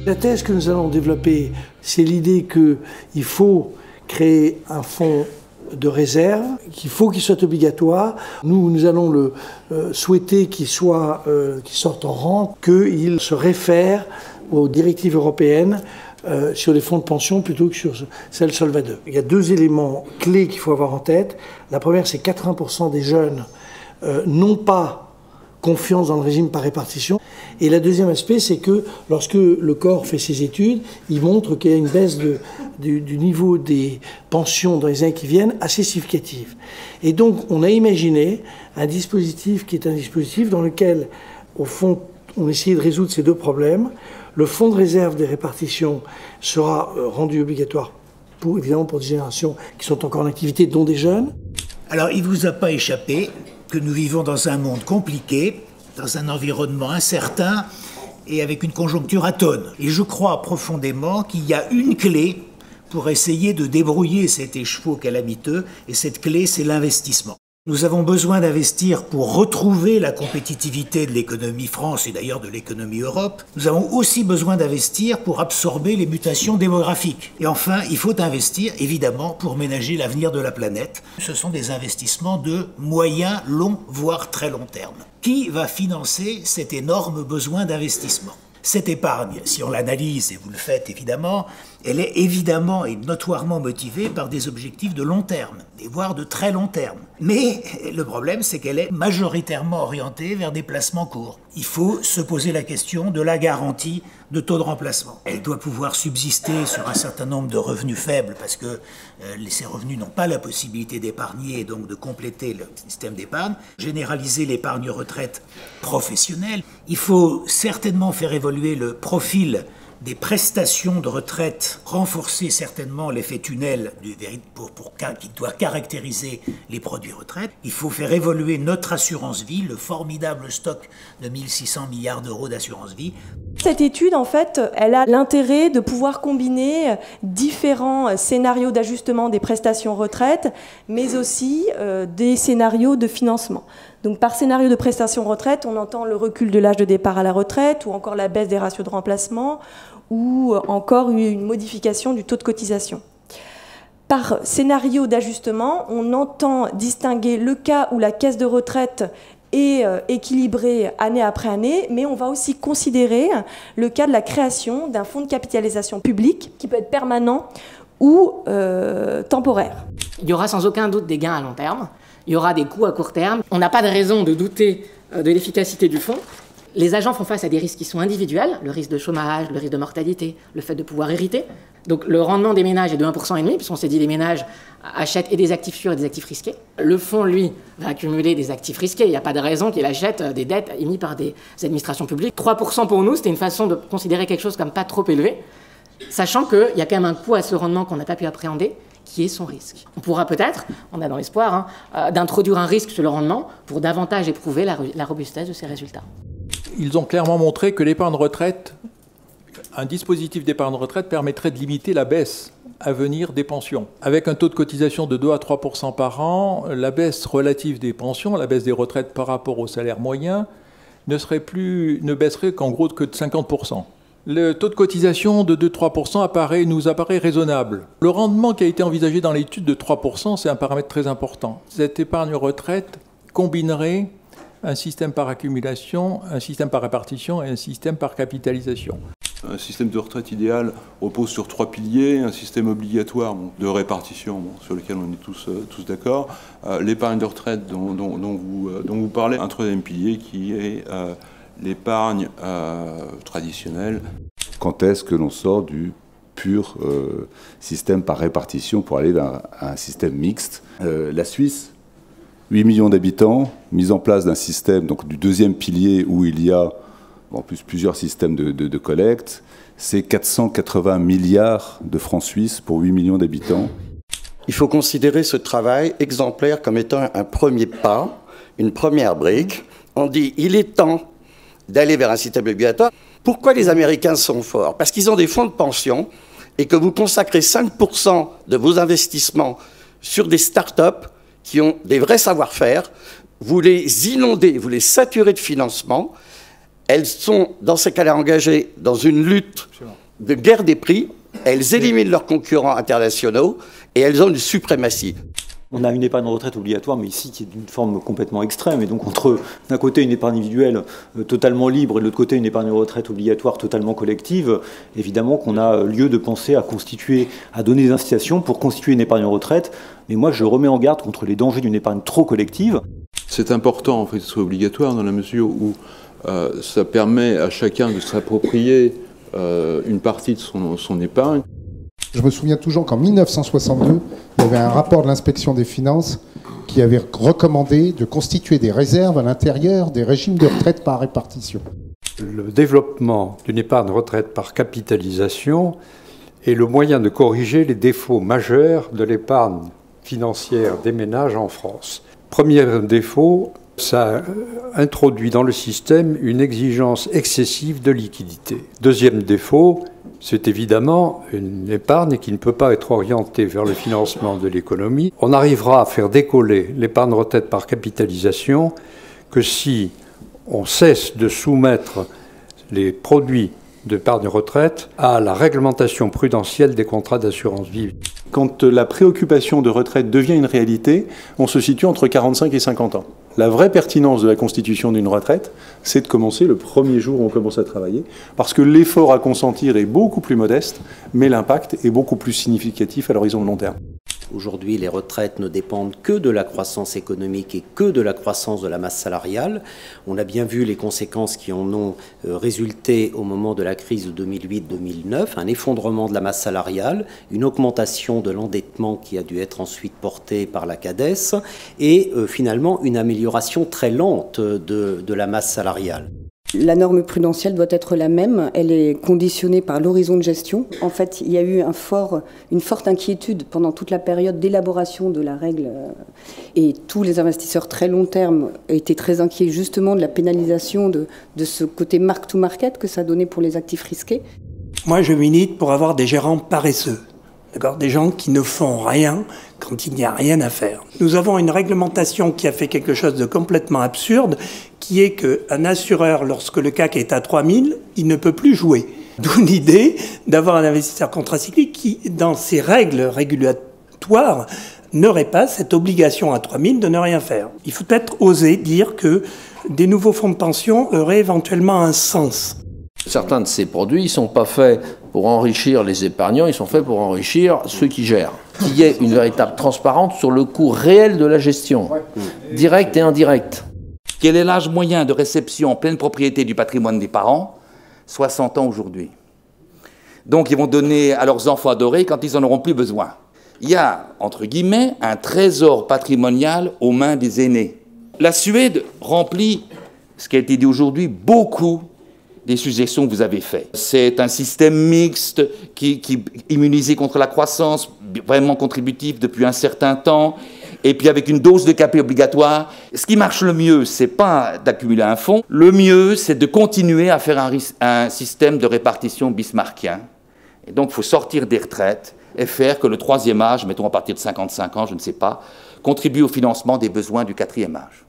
La thèse que nous allons développer, c'est l'idée qu'il faut créer un fonds de réserve, qu'il faut qu'il soit obligatoire. Nous allons souhaiter qu'il sorte en rente, qu'il se réfère aux directives européennes sur les fonds de pension plutôt que sur celles Solva II. Il y a deux éléments clés qu'il faut avoir en tête. La première, c'est 80% des jeunes n'ont pas confiance dans le régime par répartition. Et le deuxième aspect, c'est que lorsque le corps fait ses études, il montre qu'il y a une baisse du niveau des pensions dans les années qui viennent assez significative. Et donc, on a imaginé un dispositif qui est un dispositif dans lequel, au fond, on essayait de résoudre ces deux problèmes. Le fonds de réserve des répartitions sera rendu obligatoire, évidemment pour des générations qui sont encore en activité, dont des jeunes. Alors, il ne vous a pas échappé que nous vivons dans un monde compliqué, dans un environnement incertain et avec une conjoncture atone. Et je crois profondément qu'il y a une clé pour essayer de débrouiller cet écheveau calamiteux, et cette clé, c'est l'investissement. Nous avons besoin d'investir pour retrouver la compétitivité de l'économie France et d'ailleurs de l'économie Europe. Nous avons aussi besoin d'investir pour absorber les mutations démographiques. Et enfin, il faut investir, évidemment, pour ménager l'avenir de la planète. Ce sont des investissements de moyen, long, voire très long terme. Qui va financer cet énorme besoin d'investissement ? Cette épargne, si on l'analyse, et vous le faites évidemment, elle est évidemment et notoirement motivée par des objectifs de long terme, voire de très long terme. Mais le problème, c'est qu'elle est majoritairement orientée vers des placements courts. Il faut se poser la question de la garantie de taux de remplacement. Elle doit pouvoir subsister sur un certain nombre de revenus faibles, parce que ces revenus n'ont pas la possibilité d'épargner et donc de compléter le système d'épargne. Généraliser l'épargne retraite professionnelle. Il faut certainement faire évoluer le profil des prestations de retraite, renforcer certainement l'effet tunnel qui doit caractériser les produits retraite. Il faut faire évoluer notre assurance vie, le formidable stock de 1600 milliards d'euros d'assurance vie. Cette étude, en fait, elle a l'intérêt de pouvoir combiner différents scénarios d'ajustement des prestations retraite, mais aussi des scénarios de financement. Donc par scénario de prestation retraite, on entend le recul de l'âge de départ à la retraite, ou encore la baisse des ratios de remplacement, ou encore une modification du taux de cotisation. Par scénario d'ajustement, on entend distinguer le cas où la caisse de retraite est équilibrée année après année, mais on va aussi considérer le cas de la création d'un fonds de capitalisation publique qui peut être permanent ou temporaire. Il y aura sans aucun doute des gains à long terme, il y aura des coûts à court terme. On n'a pas de raison de douter de l'efficacité du fonds. Les agents font face à des risques qui sont individuels, le risque de chômage, le risque de mortalité, le fait de pouvoir hériter. Donc le rendement des ménages est de 1,5%, puisqu'on s'est dit les ménages achètent et des actifs sûrs et des actifs risqués. Le fonds, lui, va accumuler des actifs risqués. Il n'y a pas de raison qu'il achète des dettes émises par des administrations publiques. 3% pour nous, c'était une façon de considérer quelque chose comme pas trop élevé, sachant qu'il y a quand même un coût à ce rendement qu'on n'a pas pu appréhender, qui est son risque. On pourra peut-être, on a dans l'espoir, d'introduire un risque sur le rendement pour davantage éprouver la robustesse de ces résultats. Ils ont clairement montré que l'épargne retraite, un dispositif d'épargne retraite permettrait de limiter la baisse à venir des pensions. Avec un taux de cotisation de 2 à 3% par an, la baisse relative des pensions, la baisse des retraites par rapport au salaire moyen, ne baisserait qu'en gros que de 50%. Le taux de cotisation de 2-3% nous apparaît raisonnable. Le rendement qui a été envisagé dans l'étude de 3%, c'est un paramètre très important. Cette épargne retraite combinerait un système par accumulation, un système par répartition et un système par capitalisation. Un système de retraite idéal repose sur 3 piliers, un système obligatoire de répartition sur lequel on est tous d'accord, l'épargne de retraite dont vous parlez, un troisième pilier qui est l'épargne traditionnelle. Quand est-ce que l'on sort du pur système par répartition pour aller vers un système mixte? La Suisse, 8 millions d'habitants, mise en place d'un système, donc du deuxième pilier où il y a en plus plusieurs systèmes de collecte, c'est 480 milliards de francs suisses pour 8 millions d'habitants. Il faut considérer ce travail exemplaire comme étant un premier pas, une première brique. On dit il est temps d'aller vers un système obligatoire. Pourquoi les Américains sont forts? Parce qu'ils ont des fonds de pension et que vous consacrez 5% de vos investissements sur des start-up qui ont des vrais savoir-faire, vous les inondez, vous les saturez de financement, elles sont, dans ces cas-là, engagées dans une lutte de guerre des prix, elles éliminent leurs concurrents internationaux et elles ont une suprématie. On a une épargne retraite obligatoire, mais ici qui est d'une forme complètement extrême. Et donc entre d'un côté une épargne individuelle totalement libre et de l'autre côté une épargne retraite obligatoire totalement collective, évidemment qu'on a lieu de penser à donner des incitations pour constituer une épargne retraite. Mais moi je remets en garde contre les dangers d'une épargne trop collective. C'est important en fait que ce soit obligatoire dans la mesure où ça permet à chacun de s'approprier une partie de son épargne. Je me souviens toujours qu'en 1962, il y avait un rapport de l'inspection des finances qui avait recommandé de constituer des réserves à l'intérieur des régimes de retraite par répartition. Le développement d'une épargne retraite par capitalisation est le moyen de corriger les défauts majeurs de l'épargne financière des ménages en France. Premier défaut, ça introduit dans le système une exigence excessive de liquidité. Deuxième défaut, c'est évidemment une épargne qui ne peut pas être orientée vers le financement de l'économie. On arrivera à faire décoller l'épargne retraite par capitalisation que si on cesse de soumettre les produits d'épargne retraite à la réglementation prudentielle des contrats d'assurance vie. Quand la préoccupation de retraite devient une réalité, on se situe entre 45 et 50 ans. La vraie pertinence de la constitution d'une retraite, c'est de commencer le premier jour où on commence à travailler, parce que l'effort à consentir est beaucoup plus modeste, mais l'impact est beaucoup plus significatif à l'horizon de long terme. Aujourd'hui, les retraites ne dépendent que de la croissance économique et que de la croissance de la masse salariale. On a bien vu les conséquences qui en ont résulté au moment de la crise de 2008-2009, un effondrement de la masse salariale, une augmentation de l'endettement qui a dû être ensuite porté par la CADES et finalement une amélioration très lente de la masse salariale. La norme prudentielle doit être la même, elle est conditionnée par l'horizon de gestion. En fait, il y a eu une forte inquiétude pendant toute la période d'élaboration de la règle et tous les investisseurs très long terme étaient très inquiets justement de la pénalisation de ce côté mark-to-market que ça donnait pour les actifs risqués. Moi, je milite pour avoir des gérants paresseux. Des gens qui ne font rien quand il n'y a rien à faire. Nous avons une réglementation qui a fait quelque chose de complètement absurde, qui est qu'un assureur, lorsque le CAC est à 3000, il ne peut plus jouer. D'où l'idée d'avoir un investisseur contracyclique qui, dans ses règles régulatoires, n'aurait pas cette obligation à 3000 de ne rien faire. Il faut peut-être oser dire que des nouveaux fonds de pension auraient éventuellement un sens. Certains de ces produits, ils ne sont pas faits pour enrichir les épargnants, ils sont faits pour enrichir ceux qui gèrent. Qu'il y ait une véritable transparence sur le coût réel de la gestion, direct et indirect. Quel est l'âge moyen de réception en pleine propriété du patrimoine des parents? 60 ans aujourd'hui. Donc ils vont donner à leurs enfants adorés quand ils n'en auront plus besoin. Il y a, entre guillemets, un trésor patrimonial aux mains des aînés. La Suède remplit, ce qui a été dit aujourd'hui, beaucoup des suggestions que vous avez faites. C'est un système mixte qui immunisé contre la croissance, vraiment contributif depuis un certain temps, et puis avec une dose de CAP obligatoire. Ce qui marche le mieux, c'est pas d'accumuler un fonds, le mieux, c'est de continuer à faire un système de répartition bismarckien. Et donc, il faut sortir des retraites et faire que le troisième âge, mettons à partir de 55 ans, je ne sais pas, contribue au financement des besoins du quatrième âge.